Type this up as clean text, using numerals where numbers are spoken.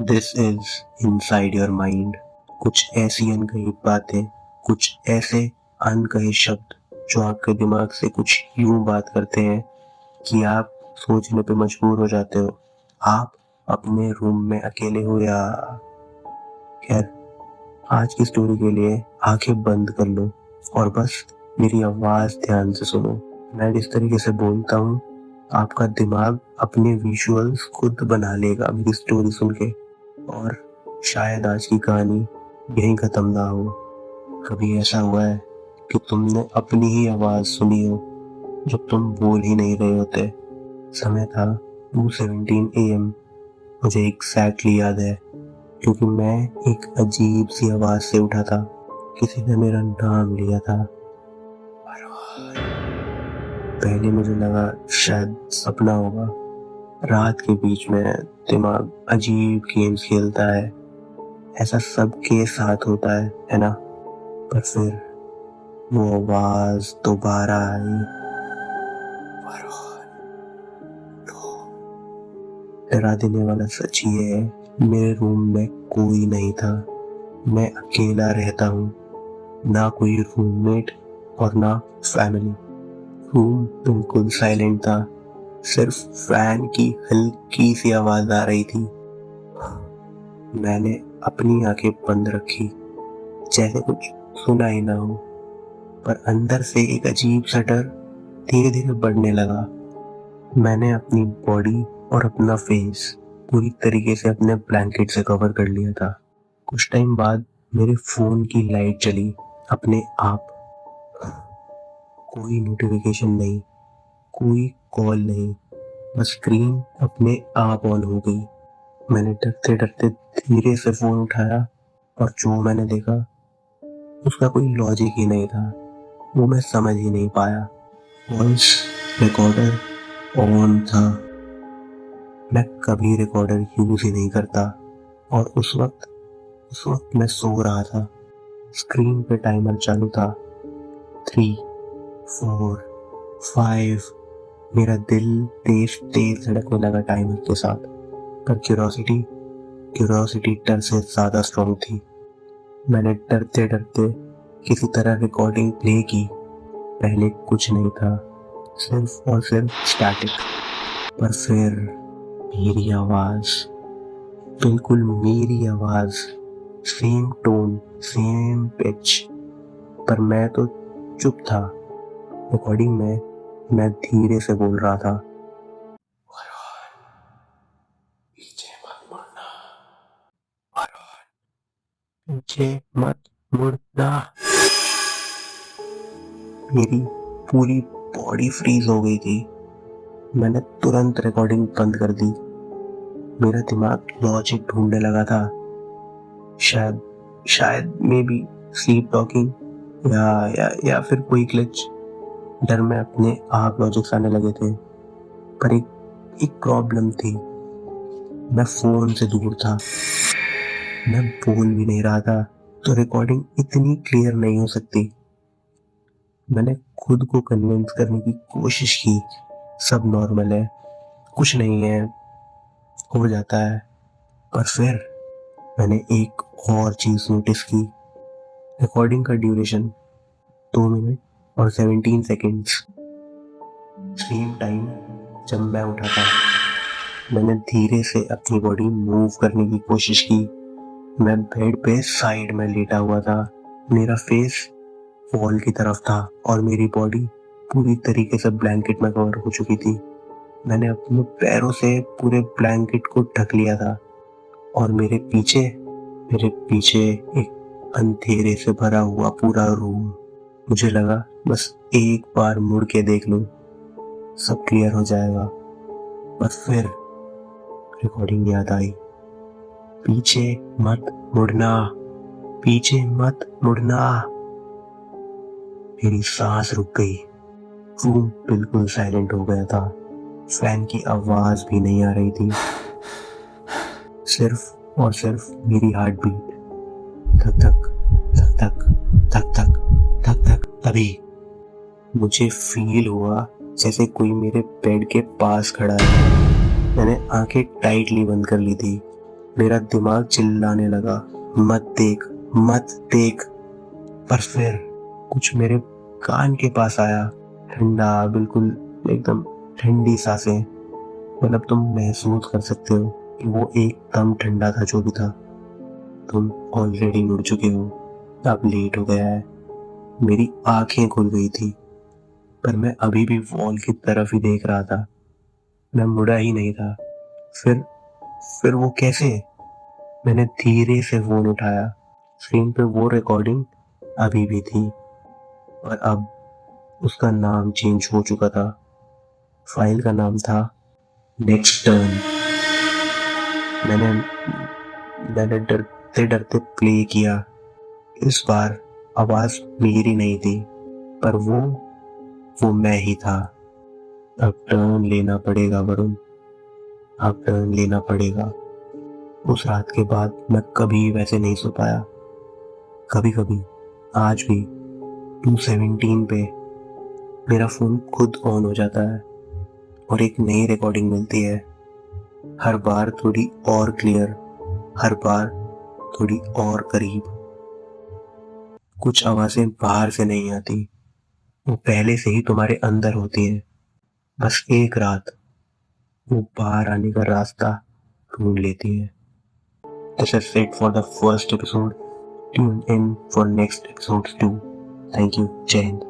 This is inside your mind. कुछ ऐसी अनकही बातें, कुछ ऐसे अनकहे शब्द जो आपके दिमाग से कुछ यूं बात करते हैं कि आप सोचने पे मजबूर हो जाते हो। आप अपने रूम में अकेले हो या खैर, आज की स्टोरी के लिए आंखें बंद कर लो और बस मेरी आवाज ध्यान से सुनो। मैं जिस तरीके से बोलता हूँ, आपका दिमाग अपने विजुअल्स खुद बना लेगा मेरी स्टोरी सुन के। और शायद आज की कहानी यहीं खत्म ना हो। कभी ऐसा हुआ है कि तुमने अपनी ही आवाज सुनी हो जब तुम बोल ही नहीं रहे होते? समय था 2:17 AM। मुझे एग्जैक्टली याद है क्योंकि मैं एक अजीब सी आवाज से उठा था। किसी ने मेरा नाम लिया था। पहले मुझे लगा शायद सपना होगा। रात के बीच में दिमाग अजीब गेम्स खेलता है, ऐसा सबके साथ होता है ना? पर फिर वो आवाज दोबारा आई। डरा देने वाला सच ये है, मेरे रूम में कोई नहीं था। मैं अकेला रहता हूँ, ना कोई रूममेट और ना फैमिली। रूम बिल्कुल साइलेंट था, सिर्फ फैन की हल्की सी आवाज आ रही थी। मैंने अपनी आंखें बंद रखी, जैसे कुछ सुना ही ना हो, पर अंदर से एक अजीब सा डर धीरे धीरे बढ़ने लगा। मैंने अपनी बॉडी और अपना फेस पूरी तरीके से अपने ब्लैंकेट से कवर कर लिया था। कुछ टाइम बाद मेरे फोन की लाइट चली अपने आप। कोई नोटिफिकेशन नहीं, कोई कॉल नहीं, बस स्क्रीन अपने आप ऑन हो गई। मैंने डरते डरते धीरे से फोन उठाया और जो मैंने देखा उसका कोई लॉजिक ही नहीं था। वो मैं समझ ही नहीं पाया। वॉइस रिकॉर्डर ऑन था। मैं कभी रिकॉर्डर यूज ही नहीं करता और उस वक्त मैं सो रहा था। स्क्रीन पे टाइमर चालू था। 3, 4, 5। मेरा दिल तेज तेज धड़कने लगा टाइमर के साथ। पर क्यूरोसिटी डर से ज्यादा स्ट्रॉन्ग थी। मैंने डरते डरते किसी तरह रिकॉर्डिंग प्ले की। पहले कुछ नहीं था, सिर्फ और सिर्फ स्टैटिक। पर फिर मेरी आवाज, बिल्कुल मेरी आवाज, सेम टोन, सेम पिच। पर मैं तो चुप था। रिकॉर्डिंग में मैं धीरे से बोल रहा था, पीछे मत मुड़ना, पीछे मत मुड़ना। मेरी पूरी बॉडी फ्रीज हो गई थी। मैंने तुरंत रिकॉर्डिंग बंद कर दी। मेरा दिमाग लॉजिक ढूंढने लगा था। शायद मे बी स्लीप टॉकिंग या फिर कोई ग्लिच। डर में अपने आप लॉजिक्स आने लगे थे। पर एक प्रॉब्लम थी, मैं फोन से दूर था। मैं बोल भी नहीं रहा था, तो रिकॉर्डिंग इतनी क्लियर नहीं हो सकती। मैंने खुद को कन्विंस करने की कोशिश की, सब नॉर्मल है, कुछ नहीं है, हो जाता है। पर फिर मैंने एक और चीज नोटिस की। रिकॉर्डिंग का ड्यूरेशन 2 मिनट और 17 सेकेंड्स। सेम टाइम जब मैं उठा था। मैंने धीरे से अपनी बॉडी मूव करने की कोशिश की। मैं बेड पे साइड में लेटा हुआ था। मेरा फेस वॉल की तरफ था और मेरी बॉडी पूरी तरीके से ब्लैंकेट में कवर हो चुकी थी। मैंने अपने पैरों से पूरे ब्लैंकेट को ढक लिया था और मेरे पीछे एक अंधेरे से भरा हुआ पूरा रूम। मुझे लगा बस एक बार मुड़ के देख लूं, सब क्लियर हो जाएगा। पर फिर रिकॉर्डिंग याद आई। पीछे मत मुड़ना, पीछे मत मुड़ना। मेरी सांस रुक गई। रूम बिल्कुल साइलेंट हो गया था। फैन की आवाज भी नहीं आ रही थी, सिर्फ और सिर्फ मेरी हार्ट बीट। धक धक धक धक धक धक धक धक। तभी मुझे फील हुआ जैसे कोई मेरे बेड के पास खड़ा है। मैंने आंखें टाइटली बंद कर ली थी। मेरा दिमाग चिल्लाने लगा, मत देख, मत देख। पर फिर कुछ मेरे कान के पास आया, ठंडा, बिल्कुल एकदम ठंडी सांसें। मतलब तुम महसूस कर सकते हो कि वो एकदम ठंडा था जो भी था। तुम ऑलरेडी मुड़ चुके हो, अब लेट हो गया है। मेरी आंखें खुल गई थी, पर मैं अभी भी वॉल की तरफ ही देख रहा था। मैं मुड़ा ही नहीं था। फिर फिर वो कैसे? मैंने धीरे से फोन उठाया। स्क्रीन पे वो रिकॉर्डिंग अभी भी थी, और अब उसका नाम चेंज हो चुका था। फाइल का नाम था नेक्स्ट टर्न। मैंने मैंने डरते डरते प्ले किया। इस बार आवाज मेरी नहीं थी, पर वो मैं ही था। अब टर्न लेना पड़ेगा वरुण, अब टर्न लेना पड़ेगा। उस रात के बाद मैं कभी वैसे नहीं सो पाया। कभी कभी, आज भी 217 पे मेरा फोन खुद ऑन हो जाता है और एक नई रिकॉर्डिंग मिलती है। हर बार थोड़ी और क्लियर, हर बार थोड़ी और करीब। कुछ आवाजें बाहर से नहीं आती, वो पहले से ही तुम्हारे अंदर होती हैं। बस एक रात वो बाहर आने का रास्ता ढूंढ लेती है। This is it for the first episode. Tune in for next episodes too. Thank you. Jai Hind.